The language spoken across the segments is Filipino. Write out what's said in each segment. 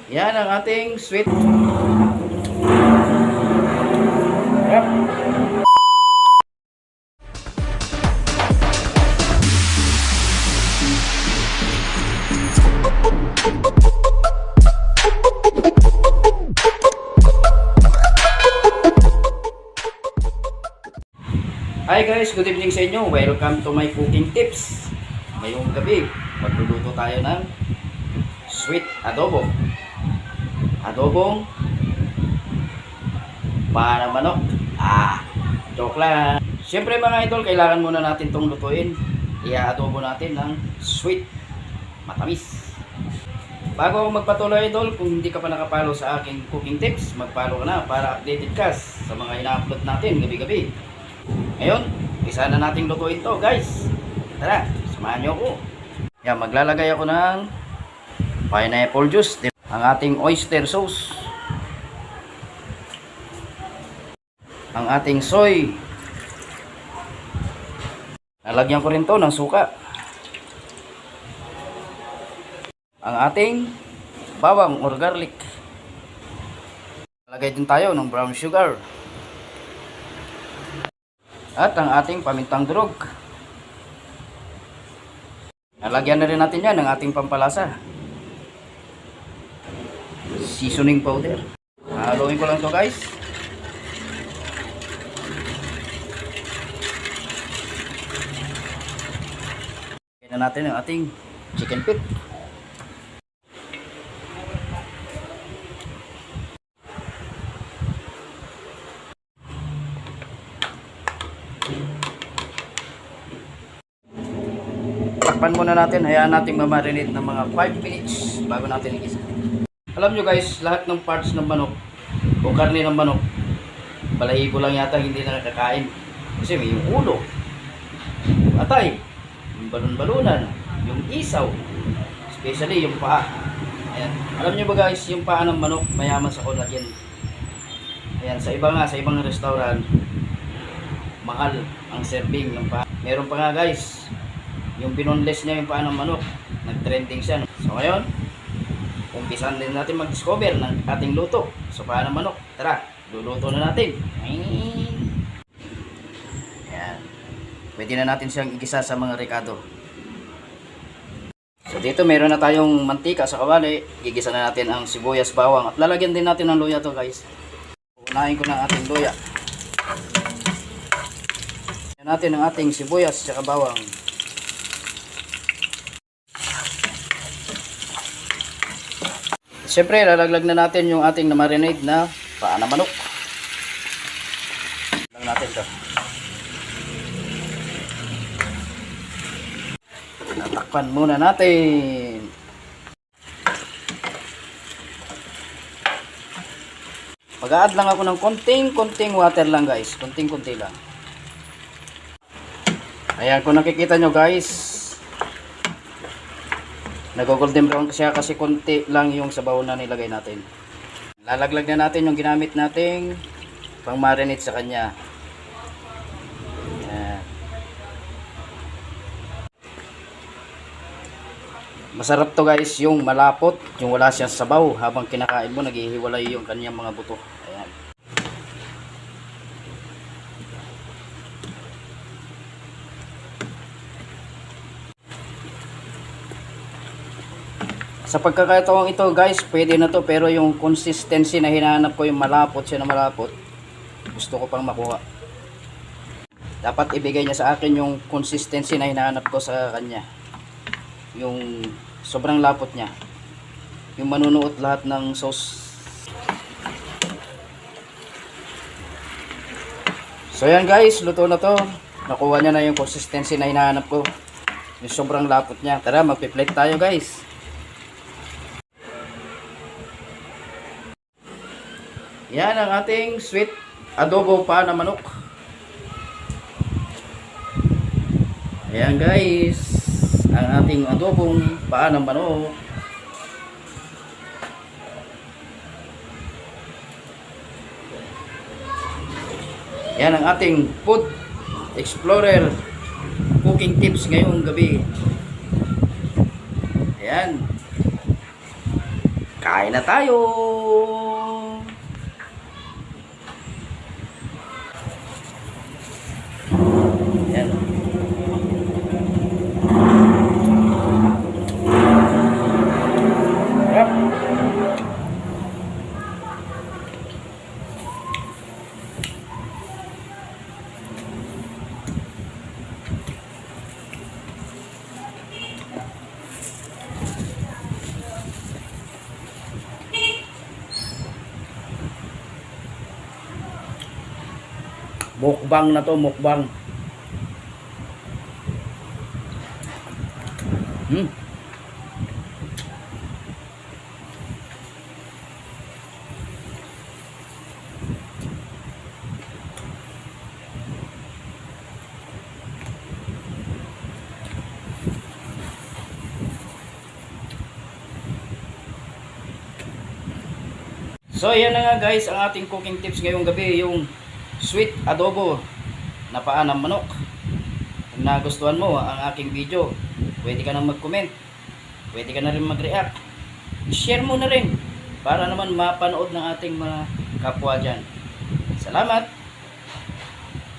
Yan ang ating sweet. Yep. Hi guys, good evening sa inyo. Welcome to my cooking tips. Ngayong gabi, magluluto tayo ng sweet adobo. Adobong para manok. Joke lang. Siyempre mga idol, kailangan muna natin itong lutuin. Ia-adobo natin ng sweet, matamis. Bago ako magpatuloy idol, kung hindi ka pa nakapalo sa aking cooking tips, magpalo ka na para updated ka sa mga ina-upload natin gabi-gabi. Ngayon, isa na nating lutuin to guys. Tara, samahan nyo ako. Yan, maglalagay ako ng pineapple juice, ang ating oyster sauce, ang ating soy, lalagyan ko rin to ng suka, ang ating bawang or garlic, lalagay din tayo ng brown sugar, at ang ating pamintang durog. Lalagyan na rin natin yan ng ating pampalasa, seasoning powder. Haluin ko lang to guys. Lagyan na natin ang ating chicken feet. Takpan muna natin, hayaan natin mamarinate ng mga 5 minutes bago natin igisa. Alam nyo guys, lahat ng parts ng manok o karne ng manok, balahibo lang yata hindi na nakakain. Kasi may yung ulo, atay, yung balon-balunan, yung isaw, especially yung paa. Ayan. Alam nyo ba guys, yung paa ng manok mayaman sa collagen. Ayan, sa ibang restaurant, mahal ang serving ng paa. Meron pa nga guys, yung binoneless niya yung paa ng manok, nag-trending siya. So ngayon, umpisan din natin mag-discover ng ating luto sa paa ng manok. Tara, luluto na natin. Ayan. Pwede na natin siyang igisa sa mga rekado. So dito meron na tayong mantika sa kawali. Gigisa na natin ang sibuyas, bawang, at lalagyan din natin ng luya to guys. Unahin ko na ating luya. Ayan natin ang ating sibuyas at bawang. Siyempre, lalaglag na natin yung ating na-marinade na paa ng manok. Lang natin ito. Natakpan muna natin. Mag-a-add lang ako ng konting water lang guys. Konting-konti lang. Ayan, kung nakikita nyo guys, nag-golden brown siya kasi konti lang yung sabaw na nilagay natin. Lalaglag na natin yung ginamit nating pang marinate sa kanya. Ayan. Masarap to guys yung malapot, yung wala siyang sabaw. Habang kinakain mo, naghihiwalay yung kanyang mga buto. Ayan. Sa pagkakataong ito guys, pwede na to, pero yung consistency na hinahanap ko, yung malapot siya na malapot, gusto ko pang makuha. Dapat ibigay niya sa akin yung consistency na hinahanap ko sa kanya, yung sobrang lapot niya, yung manunuot lahat ng sauce. So yan guys, luto na to. Nakuha niya na yung consistency na hinahanap ko, yung sobrang lapot niya. Tara, magpi-plate tayo guys. Yan ang ating sweet adobo paa ng manok. Ayan guys, ang ating adobong paa ng manok. Yan ang ating Food Explorer cooking tips ngayong gabi. Ayan. Kain na tayo! Yan. Yep. Mukbang na to, mukbang. So yan na nga guys ang ating cooking tips ngayong gabi, yung sweet adobo na paa ng manok. Kung nagustuhan mo ang aking video, pwede ka nang mag-comment, pwede ka na rin mag-react, share mo na rin para naman mapanood ng ating mga kapwa dyan. Salamat,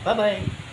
bye bye.